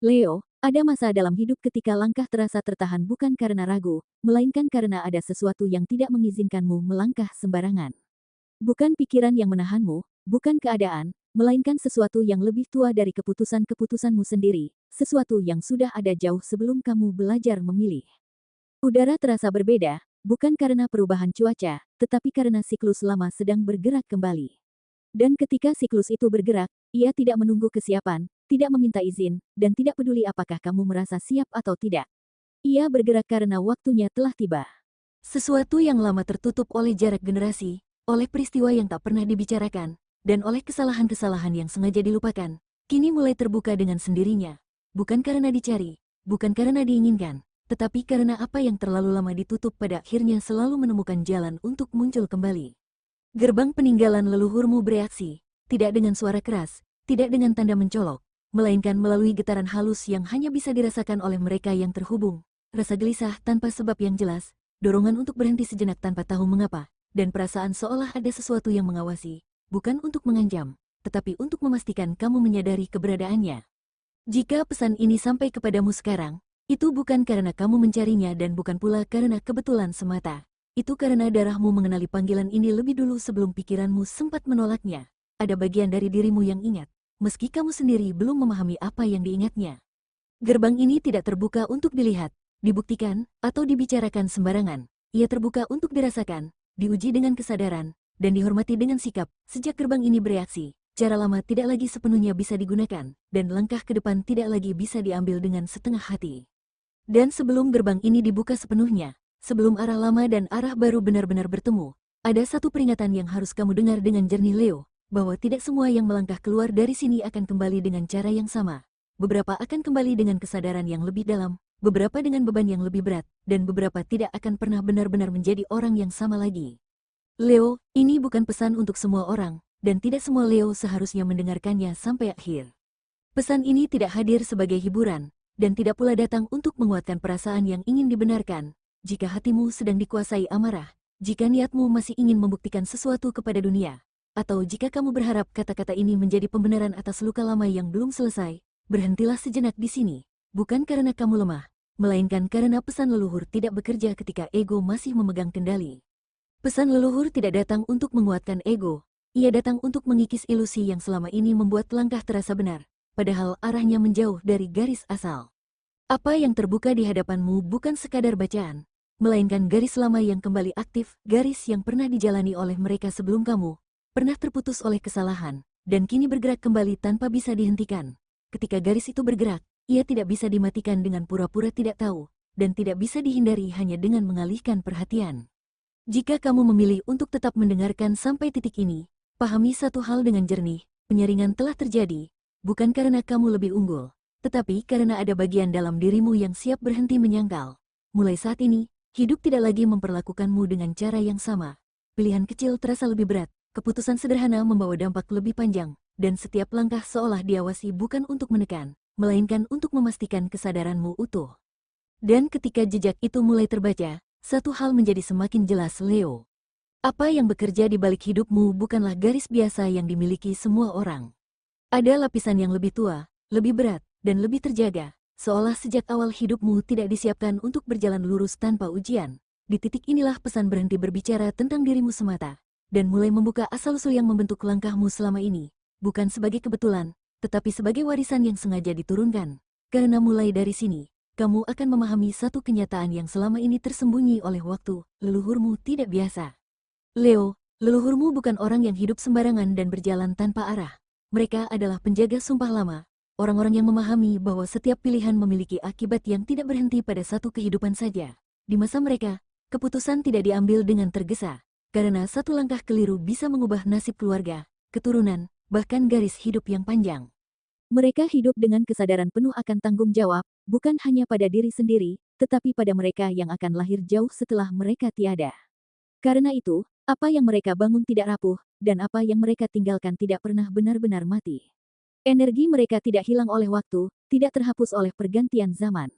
Leo, ada masa dalam hidup ketika langkah terasa tertahan bukan karena ragu, melainkan karena ada sesuatu yang tidak mengizinkanmu melangkah sembarangan. Bukan pikiran yang menahanmu, bukan keadaan, melainkan sesuatu yang lebih tua dari keputusan-keputusanmu sendiri, sesuatu yang sudah ada jauh sebelum kamu belajar memilih. Udara terasa berbeda, bukan karena perubahan cuaca, tetapi karena siklus lama sedang bergerak kembali. Dan ketika siklus itu bergerak, ia tidak menunggu kesiapan, tidak meminta izin, dan tidak peduli apakah kamu merasa siap atau tidak. Ia bergerak karena waktunya telah tiba. Sesuatu yang lama tertutup oleh jarak generasi, oleh peristiwa yang tak pernah dibicarakan, dan oleh kesalahan-kesalahan yang sengaja dilupakan, kini mulai terbuka dengan sendirinya. Bukan karena dicari, bukan karena diinginkan, tetapi karena apa yang terlalu lama ditutup pada akhirnya selalu menemukan jalan untuk muncul kembali. Gerbang peninggalan leluhurmu bereaksi, tidak dengan suara keras, tidak dengan tanda mencolok, melainkan melalui getaran halus yang hanya bisa dirasakan oleh mereka yang terhubung. Rasa gelisah tanpa sebab yang jelas, dorongan untuk berhenti sejenak tanpa tahu mengapa, dan perasaan seolah ada sesuatu yang mengawasi, bukan untuk mengancam, tetapi untuk memastikan kamu menyadari keberadaannya. Jika pesan ini sampai kepadamu sekarang, itu bukan karena kamu mencarinya dan bukan pula karena kebetulan semata. Itu karena darahmu mengenali panggilan ini lebih dulu sebelum pikiranmu sempat menolaknya. Ada bagian dari dirimu yang ingat, meski kamu sendiri belum memahami apa yang diingatnya. Gerbang ini tidak terbuka untuk dilihat, dibuktikan, atau dibicarakan sembarangan. Ia terbuka untuk dirasakan, diuji dengan kesadaran, dan dihormati dengan sikap. Sejak gerbang ini bereaksi, cara lama tidak lagi sepenuhnya bisa digunakan, dan langkah ke depan tidak lagi bisa diambil dengan setengah hati. Dan sebelum gerbang ini dibuka sepenuhnya, sebelum arah lama dan arah baru benar-benar bertemu, ada satu peringatan yang harus kamu dengar dengan jernih Leo, bahwa tidak semua yang melangkah keluar dari sini akan kembali dengan cara yang sama. Beberapa akan kembali dengan kesadaran yang lebih dalam, beberapa dengan beban yang lebih berat, dan beberapa tidak akan pernah benar-benar menjadi orang yang sama lagi. Leo, ini bukan pesan untuk semua orang, dan tidak semua Leo seharusnya mendengarkannya sampai akhir. Pesan ini tidak hadir sebagai hiburan, dan tidak pula datang untuk menguatkan perasaan yang ingin dibenarkan. Jika hatimu sedang dikuasai amarah, jika niatmu masih ingin membuktikan sesuatu kepada dunia, atau jika kamu berharap kata-kata ini menjadi pembenaran atas luka lama yang belum selesai, berhentilah sejenak di sini, bukan karena kamu lemah, melainkan karena pesan leluhur tidak bekerja ketika ego masih memegang kendali. Pesan leluhur tidak datang untuk menguatkan ego, ia datang untuk mengikis ilusi yang selama ini membuat langkah terasa benar, padahal arahnya menjauh dari garis asal. Apa yang terbuka di hadapanmu bukan sekadar bacaan, melainkan garis lama yang kembali aktif, garis yang pernah dijalani oleh mereka sebelum kamu, pernah terputus oleh kesalahan, dan kini bergerak kembali tanpa bisa dihentikan. Ketika garis itu bergerak, ia tidak bisa dimatikan dengan pura-pura tidak tahu, dan tidak bisa dihindari hanya dengan mengalihkan perhatian. Jika kamu memilih untuk tetap mendengarkan sampai titik ini, pahami satu hal dengan jernih, penyaringan telah terjadi, bukan karena kamu lebih unggul, tetapi karena ada bagian dalam dirimu yang siap berhenti menyangkal. Mulai saat ini, hidup tidak lagi memperlakukanmu dengan cara yang sama. Pilihan kecil terasa lebih berat, keputusan sederhana membawa dampak lebih panjang, dan setiap langkah seolah diawasi bukan untuk menekan, melainkan untuk memastikan kesadaranmu utuh. Dan ketika jejak itu mulai terbaca, satu hal menjadi semakin jelas Leo. Apa yang bekerja di balik hidupmu bukanlah garis biasa yang dimiliki semua orang. Ada lapisan yang lebih tua, lebih berat, dan lebih terjaga, seolah sejak awal hidupmu tidak disiapkan untuk berjalan lurus tanpa ujian. Di titik inilah pesan berhenti berbicara tentang dirimu semata, dan mulai membuka asal-usul yang membentuk langkahmu selama ini, bukan sebagai kebetulan, tetapi sebagai warisan yang sengaja diturunkan. Karena mulai dari sini, kamu akan memahami satu kenyataan yang selama ini tersembunyi oleh waktu, leluhurmu tidak biasa. Leo, leluhurmu bukan orang yang hidup sembarangan dan berjalan tanpa arah. Mereka adalah penjaga sumpah lama, orang-orang yang memahami bahwa setiap pilihan memiliki akibat yang tidak berhenti pada satu kehidupan saja. Di masa mereka, keputusan tidak diambil dengan tergesa, karena satu langkah keliru bisa mengubah nasib keluarga, keturunan, bahkan garis hidup yang panjang. Mereka hidup dengan kesadaran penuh akan tanggung jawab, bukan hanya pada diri sendiri, tetapi pada mereka yang akan lahir jauh setelah mereka tiada. Karena itu, apa yang mereka bangun tidak rapuh, dan apa yang mereka tinggalkan tidak pernah benar-benar mati. Energi mereka tidak hilang oleh waktu, tidak terhapus oleh pergantian zaman.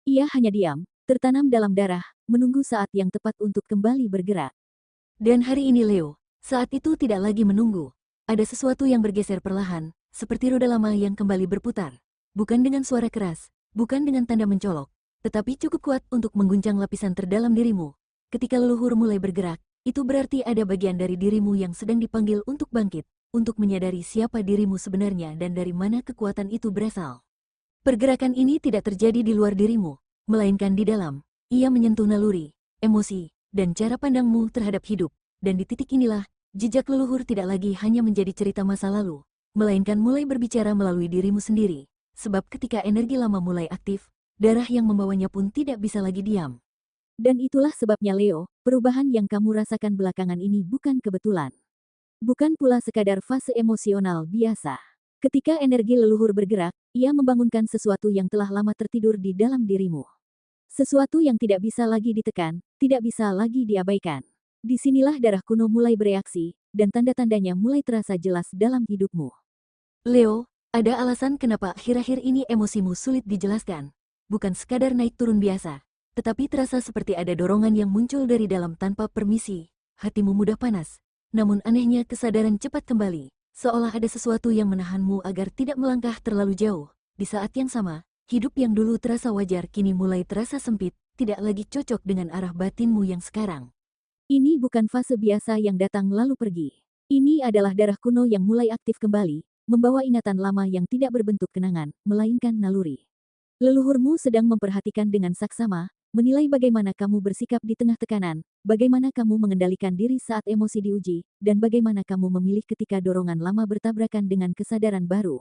Ia hanya diam, tertanam dalam darah, menunggu saat yang tepat untuk kembali bergerak. Dan hari ini Leo, saat itu tidak lagi menunggu. Ada sesuatu yang bergeser perlahan, seperti roda lama yang kembali berputar. bukan dengan suara keras, bukan dengan tanda mencolok, tetapi cukup kuat untuk mengguncang lapisan terdalam dirimu. Ketika leluhur mulai bergerak, itu berarti ada bagian dari dirimu yang sedang dipanggil untuk bangkit, untuk menyadari siapa dirimu sebenarnya dan dari mana kekuatan itu berasal. Pergerakan ini tidak terjadi di luar dirimu, melainkan di dalam. Ia menyentuh naluri, emosi, dan cara pandangmu terhadap hidup. Dan di titik inilah, jejak leluhur tidak lagi hanya menjadi cerita masa lalu, melainkan mulai berbicara melalui dirimu sendiri. Sebab ketika energi lama mulai aktif, darah yang membawanya pun tidak bisa lagi diam. Dan itulah sebabnya Leo, perubahan yang kamu rasakan belakangan ini bukan kebetulan. Bukan pula sekadar fase emosional biasa. Ketika energi leluhur bergerak, ia membangunkan sesuatu yang telah lama tertidur di dalam dirimu. Sesuatu yang tidak bisa lagi ditekan, tidak bisa lagi diabaikan. Disinilah darah kuno mulai bereaksi, dan tanda-tandanya mulai terasa jelas dalam hidupmu. Leo, ada alasan kenapa akhir-akhir ini emosimu sulit dijelaskan. Bukan sekadar naik turun biasa, tetapi terasa seperti ada dorongan yang muncul dari dalam tanpa permisi. Hatimu mudah panas, namun anehnya kesadaran cepat kembali. Seolah ada sesuatu yang menahanmu agar tidak melangkah terlalu jauh. Di saat yang sama, hidup yang dulu terasa wajar kini mulai terasa sempit, tidak lagi cocok dengan arah batinmu yang sekarang. Ini bukan fase biasa yang datang lalu pergi. Ini adalah darah kuno yang mulai aktif kembali, membawa ingatan lama yang tidak berbentuk kenangan, melainkan naluri. Leluhurmu sedang memperhatikan dengan saksama, menilai bagaimana kamu bersikap di tengah tekanan, bagaimana kamu mengendalikan diri saat emosi diuji, dan bagaimana kamu memilih ketika dorongan lama bertabrakan dengan kesadaran baru.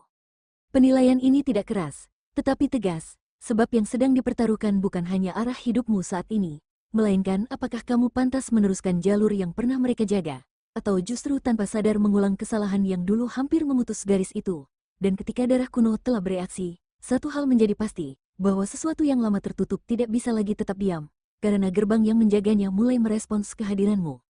Penilaian ini tidak keras, tetapi tegas, sebab yang sedang dipertaruhkan bukan hanya arah hidupmu saat ini, melainkan apakah kamu pantas meneruskan jalur yang pernah mereka jaga, atau justru tanpa sadar mengulang kesalahan yang dulu hampir memutus garis itu. Dan ketika darah kuno telah bereaksi, satu hal menjadi pasti, bahwa sesuatu yang lama tertutup tidak bisa lagi tetap diam, karena gerbang yang menjaganya mulai merespons kehadiranmu.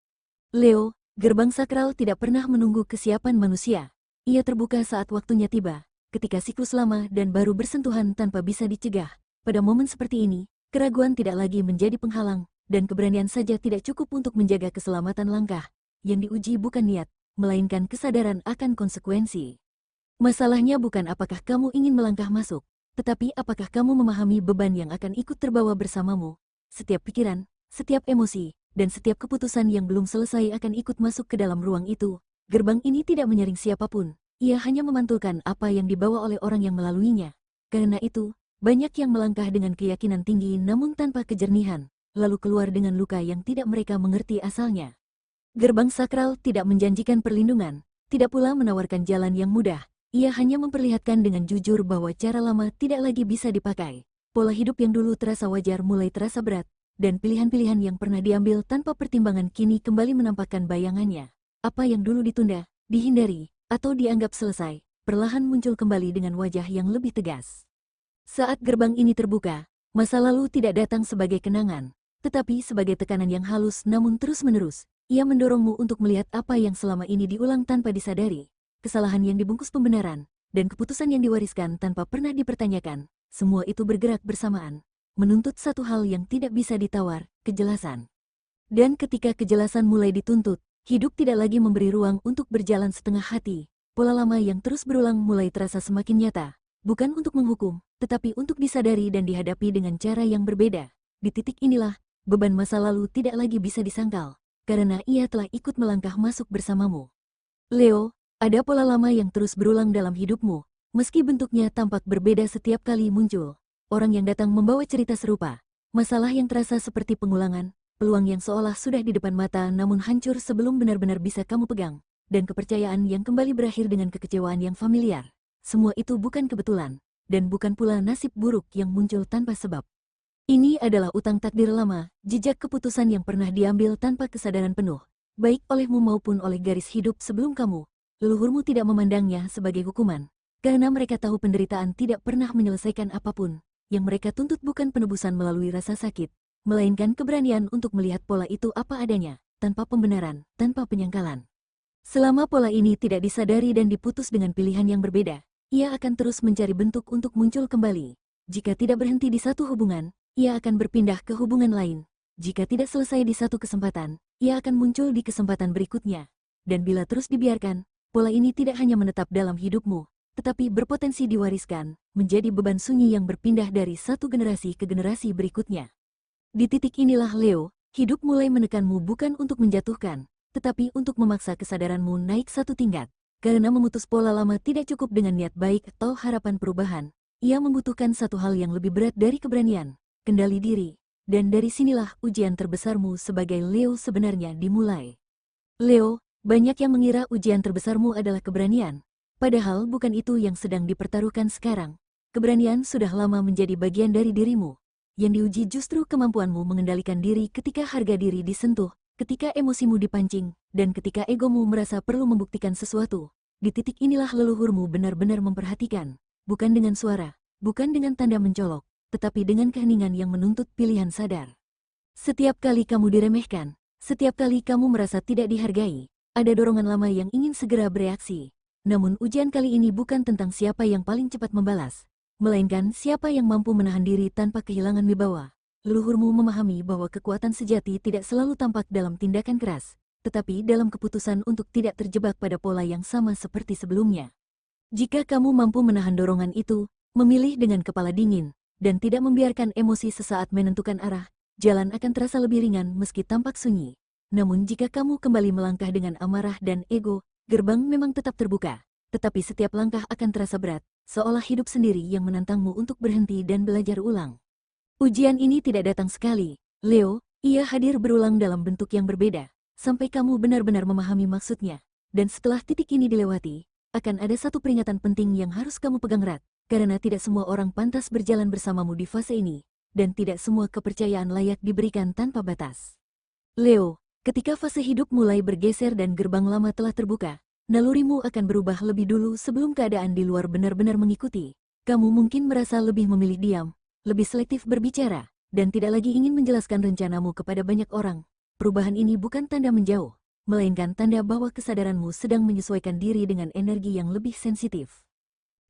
Leo, gerbang sakral tidak pernah menunggu kesiapan manusia. Ia terbuka saat waktunya tiba, ketika siklus lama dan baru bersentuhan tanpa bisa dicegah. Pada momen seperti ini, keraguan tidak lagi menjadi penghalang, dan keberanian saja tidak cukup untuk menjaga keselamatan langkah. Yang diuji bukan niat, melainkan kesadaran akan konsekuensi. Masalahnya bukan apakah kamu ingin melangkah masuk, tetapi apakah kamu memahami beban yang akan ikut terbawa bersamamu. Setiap pikiran, setiap emosi, dan setiap keputusan yang belum selesai akan ikut masuk ke dalam ruang itu. Gerbang ini tidak menyaring siapapun, ia hanya memantulkan apa yang dibawa oleh orang yang melaluinya. Karena itu, banyak yang melangkah dengan keyakinan tinggi namun tanpa kejernihan, lalu keluar dengan luka yang tidak mereka mengerti asalnya. Gerbang sakral tidak menjanjikan perlindungan, tidak pula menawarkan jalan yang mudah. Ia hanya memperlihatkan dengan jujur bahwa cara lama tidak lagi bisa dipakai. Pola hidup yang dulu terasa wajar mulai terasa berat, dan pilihan-pilihan yang pernah diambil tanpa pertimbangan kini kembali menampakkan bayangannya. Apa yang dulu ditunda, dihindari, atau dianggap selesai, perlahan muncul kembali dengan wajah yang lebih tegas. Saat gerbang ini terbuka, masa lalu tidak datang sebagai kenangan, tetapi sebagai tekanan yang halus namun terus-menerus. Ia mendorongmu untuk melihat apa yang selama ini diulang tanpa disadari. Kesalahan yang dibungkus pembenaran, dan keputusan yang diwariskan tanpa pernah dipertanyakan, semua itu bergerak bersamaan, menuntut satu hal yang tidak bisa ditawar, kejelasan. Dan ketika kejelasan mulai dituntut, hidup tidak lagi memberi ruang untuk berjalan setengah hati. Pola lama yang terus berulang mulai terasa semakin nyata, bukan untuk menghukum, tetapi untuk disadari dan dihadapi dengan cara yang berbeda. Di titik inilah, beban masa lalu tidak lagi bisa disangkal, karena ia telah ikut melangkah masuk bersamamu. Leo, ada pola lama yang terus berulang dalam hidupmu, meski bentuknya tampak berbeda setiap kali muncul. Orang yang datang membawa cerita serupa, masalah yang terasa seperti pengulangan, peluang yang seolah sudah di depan mata namun hancur sebelum benar-benar bisa kamu pegang, dan kepercayaan yang kembali berakhir dengan kekecewaan yang familiar. Semua itu bukan kebetulan, dan bukan pula nasib buruk yang muncul tanpa sebab. Ini adalah utang takdir lama, jejak keputusan yang pernah diambil tanpa kesadaran penuh, baik olehmu maupun oleh garis hidup sebelum kamu. Leluhurmu tidak memandangnya sebagai hukuman, karena mereka tahu penderitaan tidak pernah menyelesaikan apapun. Yang mereka tuntut bukan penebusan melalui rasa sakit, melainkan keberanian untuk melihat pola itu apa adanya, tanpa pembenaran, tanpa penyangkalan. Selama pola ini tidak disadari dan diputus dengan pilihan yang berbeda, ia akan terus mencari bentuk untuk muncul kembali. Jika tidak berhenti di satu hubungan, ia akan berpindah ke hubungan lain. Jika tidak selesai di satu kesempatan, ia akan muncul di kesempatan berikutnya. Dan bila terus dibiarkan, pola ini tidak hanya menetap dalam hidupmu, tetapi berpotensi diwariskan, menjadi beban sunyi yang berpindah dari satu generasi ke generasi berikutnya. Di titik inilah Leo, hidup mulai menekanmu bukan untuk menjatuhkan, tetapi untuk memaksa kesadaranmu naik satu tingkat. Karena memutus pola lama tidak cukup dengan niat baik atau harapan perubahan, ia membutuhkan satu hal yang lebih berat dari keberanian, kendali diri. Dan dari sinilah ujian terbesarmu sebagai Leo sebenarnya dimulai. Leo, banyak yang mengira ujian terbesarmu adalah keberanian. Padahal bukan itu yang sedang dipertaruhkan sekarang. Keberanian sudah lama menjadi bagian dari dirimu. Yang diuji justru kemampuanmu mengendalikan diri ketika harga diri disentuh, ketika emosimu dipancing, dan ketika egomu merasa perlu membuktikan sesuatu. Di titik inilah leluhurmu benar-benar memperhatikan, bukan dengan suara, bukan dengan tanda mencolok, tetapi dengan keheningan yang menuntut pilihan sadar. Setiap kali kamu diremehkan, setiap kali kamu merasa tidak dihargai, ada dorongan lama yang ingin segera bereaksi. Namun ujian kali ini bukan tentang siapa yang paling cepat membalas, melainkan siapa yang mampu menahan diri tanpa kehilangan wibawa. Leluhurmu memahami bahwa kekuatan sejati tidak selalu tampak dalam tindakan keras, tetapi dalam keputusan untuk tidak terjebak pada pola yang sama seperti sebelumnya. Jika kamu mampu menahan dorongan itu, memilih dengan kepala dingin, dan tidak membiarkan emosi sesaat menentukan arah, jalan akan terasa lebih ringan meski tampak sunyi. Namun jika kamu kembali melangkah dengan amarah dan ego, gerbang memang tetap terbuka, tetapi setiap langkah akan terasa berat, seolah hidup sendiri yang menantangmu untuk berhenti dan belajar ulang. Ujian ini tidak datang sekali, Leo, ia hadir berulang dalam bentuk yang berbeda, sampai kamu benar-benar memahami maksudnya. Dan setelah titik ini dilewati, akan ada satu peringatan penting yang harus kamu pegang erat, karena tidak semua orang pantas berjalan bersamamu di fase ini, dan tidak semua kepercayaan layak diberikan tanpa batas. Leo, ketika fase hidup mulai bergeser dan gerbang lama telah terbuka, nalurimu akan berubah lebih dulu sebelum keadaan di luar benar-benar mengikuti. Kamu mungkin merasa lebih memilih diam, lebih selektif berbicara, dan tidak lagi ingin menjelaskan rencanamu kepada banyak orang. Perubahan ini bukan tanda menjauh, melainkan tanda bahwa kesadaranmu sedang menyesuaikan diri dengan energi yang lebih sensitif.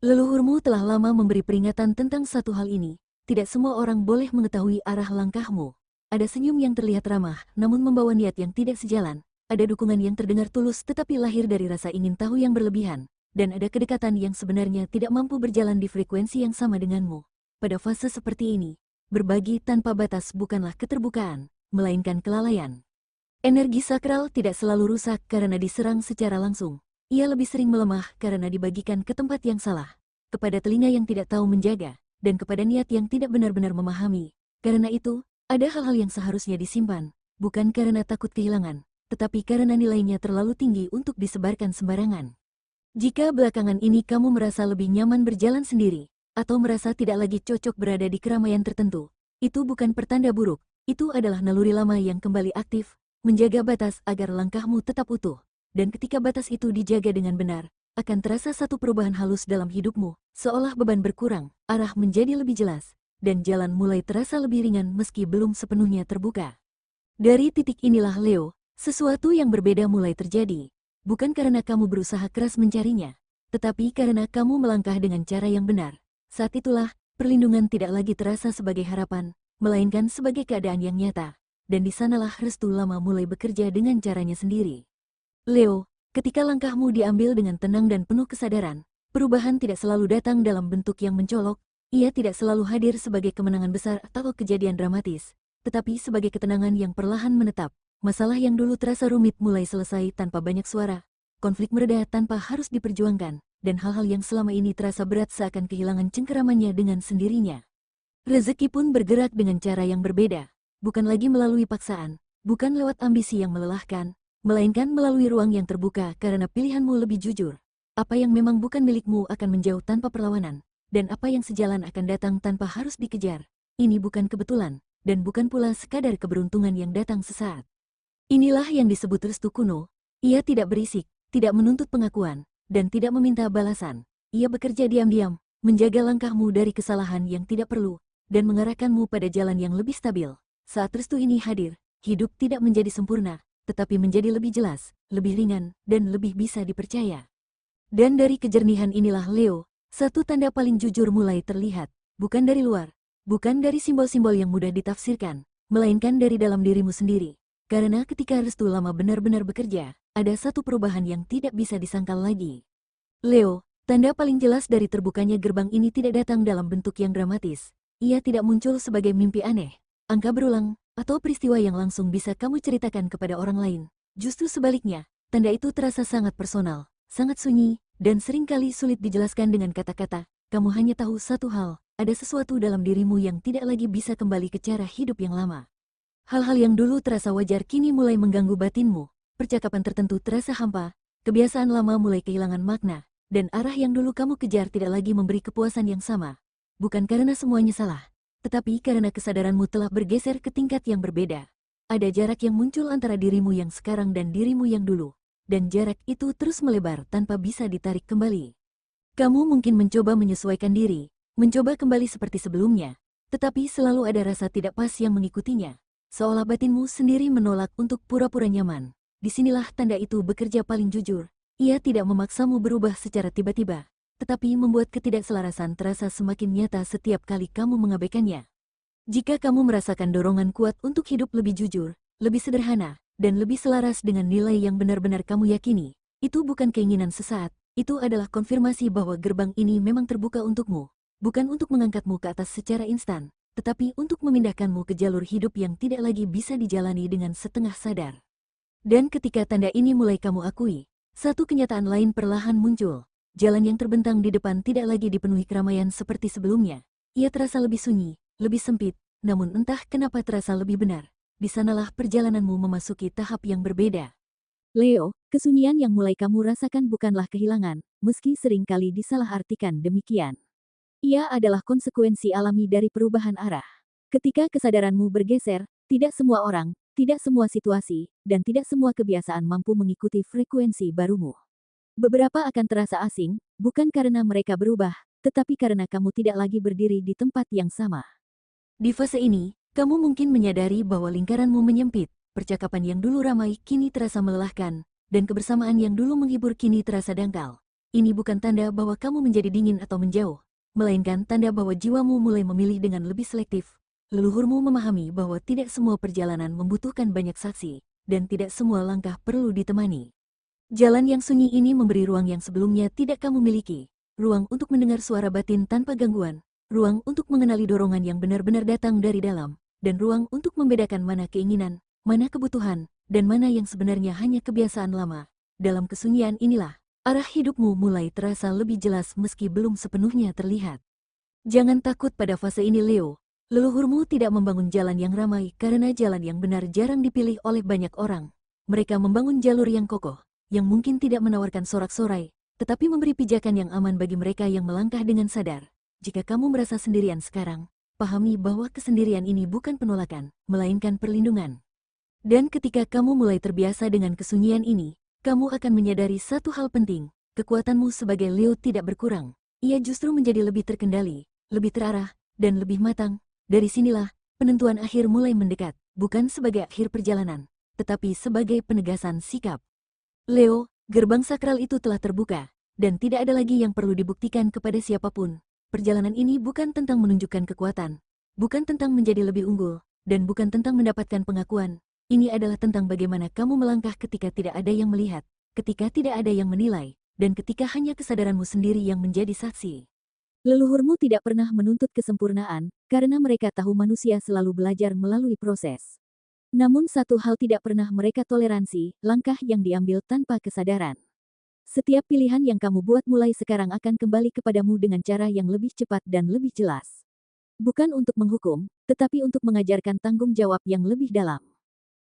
Leluhurmu telah lama memberi peringatan tentang satu hal ini, tidak semua orang boleh mengetahui arah langkahmu. Ada senyum yang terlihat ramah, namun membawa niat yang tidak sejalan. Ada dukungan yang terdengar tulus tetapi lahir dari rasa ingin tahu yang berlebihan. Dan ada kedekatan yang sebenarnya tidak mampu berjalan di frekuensi yang sama denganmu. Pada fase seperti ini, berbagi tanpa batas bukanlah keterbukaan, melainkan kelalaian. Energi sakral tidak selalu rusak karena diserang secara langsung. Ia lebih sering melemah karena dibagikan ke tempat yang salah, kepada telinga yang tidak tahu menjaga, dan kepada niat yang tidak benar-benar memahami. Karena itu, ada hal-hal yang seharusnya disimpan, bukan karena takut kehilangan, tetapi karena nilainya terlalu tinggi untuk disebarkan sembarangan. Jika belakangan ini kamu merasa lebih nyaman berjalan sendiri, atau merasa tidak lagi cocok berada di keramaian tertentu, itu bukan pertanda buruk, itu adalah naluri lama yang kembali aktif, menjaga batas agar langkahmu tetap utuh. Dan ketika batas itu dijaga dengan benar, akan terasa satu perubahan halus dalam hidupmu, seolah beban berkurang, arah menjadi lebih jelas, dan jalan mulai terasa lebih ringan meski belum sepenuhnya terbuka. Dari titik inilah Leo, sesuatu yang berbeda mulai terjadi, bukan karena kamu berusaha keras mencarinya, tetapi karena kamu melangkah dengan cara yang benar. Saat itulah, perlindungan tidak lagi terasa sebagai harapan, melainkan sebagai keadaan yang nyata, dan di sanalah restu lama mulai bekerja dengan caranya sendiri. Leo, ketika langkahmu diambil dengan tenang dan penuh kesadaran, perubahan tidak selalu datang dalam bentuk yang mencolok, ia tidak selalu hadir sebagai kemenangan besar atau kejadian dramatis, tetapi sebagai ketenangan yang perlahan menetap. Masalah yang dulu terasa rumit mulai selesai tanpa banyak suara, konflik mereda tanpa harus diperjuangkan, dan hal-hal yang selama ini terasa berat seakan kehilangan cengkeramannya dengan sendirinya. Rezeki pun bergerak dengan cara yang berbeda, bukan lagi melalui paksaan, bukan lewat ambisi yang melelahkan, melainkan melalui ruang yang terbuka karena pilihanmu lebih jujur. Apa yang memang bukan milikmu akan menjauh tanpa perlawanan, dan apa yang sejalan akan datang tanpa harus dikejar. Ini bukan kebetulan, dan bukan pula sekadar keberuntungan yang datang sesaat. Inilah yang disebut restu kuno. Ia tidak berisik, tidak menuntut pengakuan, dan tidak meminta balasan. Ia bekerja diam-diam, menjaga langkahmu dari kesalahan yang tidak perlu, dan mengarahkanmu pada jalan yang lebih stabil. Saat restu ini hadir, hidup tidak menjadi sempurna, tetapi menjadi lebih jelas, lebih ringan, dan lebih bisa dipercaya. Dan dari kejernihan inilah Leo, satu tanda paling jujur mulai terlihat, bukan dari luar, bukan dari simbol-simbol yang mudah ditafsirkan, melainkan dari dalam dirimu sendiri. Karena ketika restu lama benar-benar bekerja, ada satu perubahan yang tidak bisa disangkal lagi. Leo, Tanda paling jelas dari terbukanya gerbang ini tidak datang dalam bentuk yang dramatis. Ia tidak muncul sebagai mimpi aneh, angka berulang, atau peristiwa yang langsung bisa kamu ceritakan kepada orang lain. Justru sebaliknya, tanda itu terasa sangat personal, sangat sunyi, dan seringkali sulit dijelaskan dengan kata-kata. Kamu hanya tahu satu hal, ada sesuatu dalam dirimu yang tidak lagi bisa kembali ke cara hidup yang lama. Hal-hal yang dulu terasa wajar kini mulai mengganggu batinmu, percakapan tertentu terasa hampa, kebiasaan lama mulai kehilangan makna, dan arah yang dulu kamu kejar tidak lagi memberi kepuasan yang sama. Bukan karena semuanya salah, tetapi karena kesadaranmu telah bergeser ke tingkat yang berbeda. Ada jarak yang muncul antara dirimu yang sekarang dan dirimu yang dulu, dan jarak itu terus melebar tanpa bisa ditarik kembali. Kamu mungkin mencoba menyesuaikan diri, mencoba kembali seperti sebelumnya, tetapi selalu ada rasa tidak pas yang mengikutinya, seolah batinmu sendiri menolak untuk pura-pura nyaman. Disinilah tanda itu bekerja paling jujur. Ia tidak memaksamu berubah secara tiba-tiba, tetapi membuat ketidakselarasan terasa semakin nyata setiap kali kamu mengabaikannya. Jika kamu merasakan dorongan kuat untuk hidup lebih jujur, lebih sederhana, dan lebih selaras dengan nilai yang benar-benar kamu yakini, itu bukan keinginan sesaat, itu adalah konfirmasi bahwa gerbang ini memang terbuka untukmu, bukan untuk mengangkatmu ke atas secara instan, tetapi untuk memindahkanmu ke jalur hidup yang tidak lagi bisa dijalani dengan setengah sadar. Dan ketika tanda ini mulai kamu akui, satu kenyataan lain perlahan muncul. Jalan yang terbentang di depan tidak lagi dipenuhi keramaian seperti sebelumnya. Ia terasa lebih sunyi, lebih sempit, namun entah kenapa terasa lebih benar. Di sanalah perjalananmu memasuki tahap yang berbeda. Leo, kesunyian yang mulai kamu rasakan bukanlah kehilangan, meski seringkali disalahartikan demikian. Ia adalah konsekuensi alami dari perubahan arah. Ketika kesadaranmu bergeser, tidak semua orang, tidak semua situasi, dan tidak semua kebiasaan mampu mengikuti frekuensi barumu. Beberapa akan terasa asing, bukan karena mereka berubah, tetapi karena kamu tidak lagi berdiri di tempat yang sama. Di fase ini, kamu mungkin menyadari bahwa lingkaranmu menyempit, percakapan yang dulu ramai kini terasa melelahkan, dan kebersamaan yang dulu menghibur kini terasa dangkal. Ini bukan tanda bahwa kamu menjadi dingin atau menjauh, melainkan tanda bahwa jiwamu mulai memilih dengan lebih selektif. Leluhurmu memahami bahwa tidak semua perjalanan membutuhkan banyak saksi, dan tidak semua langkah perlu ditemani. Jalan yang sunyi ini memberi ruang yang sebelumnya tidak kamu miliki, ruang untuk mendengar suara batin tanpa gangguan, ruang untuk mengenali dorongan yang benar-benar datang dari dalam, dan ruang untuk membedakan mana keinginan, mana kebutuhan, dan mana yang sebenarnya hanya kebiasaan lama. Dalam kesunyian inilah, arah hidupmu mulai terasa lebih jelas meski belum sepenuhnya terlihat. Jangan takut pada fase ini, Leo. Leluhurmu tidak membangun jalan yang ramai karena jalan yang benar jarang dipilih oleh banyak orang. Mereka membangun jalur yang kokoh, yang mungkin tidak menawarkan sorak-sorai, tetapi memberi pijakan yang aman bagi mereka yang melangkah dengan sadar. Jika kamu merasa sendirian sekarang, pahami bahwa kesendirian ini bukan penolakan, melainkan perlindungan. Dan ketika kamu mulai terbiasa dengan kesunyian ini, kamu akan menyadari satu hal penting, kekuatanmu sebagai Leo tidak berkurang. Ia justru menjadi lebih terkendali, lebih terarah, dan lebih matang. Dari sinilah, penentuan akhir mulai mendekat, bukan sebagai akhir perjalanan, tetapi sebagai penegasan sikap. Leo, gerbang sakral itu telah terbuka, dan tidak ada lagi yang perlu dibuktikan kepada siapapun. Perjalanan ini bukan tentang menunjukkan kekuatan, bukan tentang menjadi lebih unggul, dan bukan tentang mendapatkan pengakuan. Ini adalah tentang bagaimana kamu melangkah ketika tidak ada yang melihat, ketika tidak ada yang menilai, dan ketika hanya kesadaranmu sendiri yang menjadi saksi. Leluhurmu tidak pernah menuntut kesempurnaan, karena mereka tahu manusia selalu belajar melalui proses. Namun satu hal tidak pernah mereka toleransi, langkah yang diambil tanpa kesadaran. Setiap pilihan yang kamu buat mulai sekarang akan kembali kepadamu dengan cara yang lebih cepat dan lebih jelas. Bukan untuk menghukum, tetapi untuk mengajarkan tanggung jawab yang lebih dalam.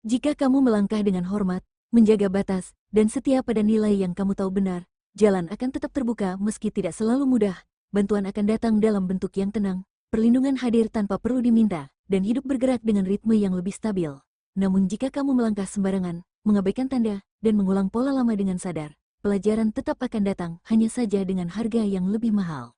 Jika kamu melangkah dengan hormat, menjaga batas, dan setia pada nilai yang kamu tahu benar, jalan akan tetap terbuka meski tidak selalu mudah. Bantuan akan datang dalam bentuk yang tenang, perlindungan hadir tanpa perlu diminta, dan hidup bergerak dengan ritme yang lebih stabil. Namun jika kamu melangkah sembarangan, mengabaikan tanda, dan mengulang pola lama dengan sadar, pelajaran tetap akan datang, hanya saja dengan harga yang lebih mahal.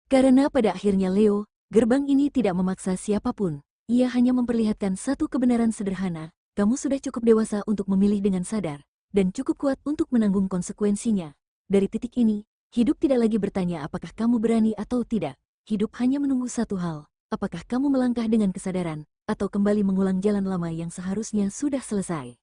Karena pada akhirnya Leo, gerbang ini tidak memaksa siapapun, ia hanya memperlihatkan satu kebenaran sederhana, kamu sudah cukup dewasa untuk memilih dengan sadar, dan cukup kuat untuk menanggung konsekuensinya. Dari titik ini, hidup tidak lagi bertanya apakah kamu berani atau tidak. Hidup hanya menunggu satu hal, apakah kamu melangkah dengan kesadaran, atau kembali mengulang jalan lama yang seharusnya sudah selesai.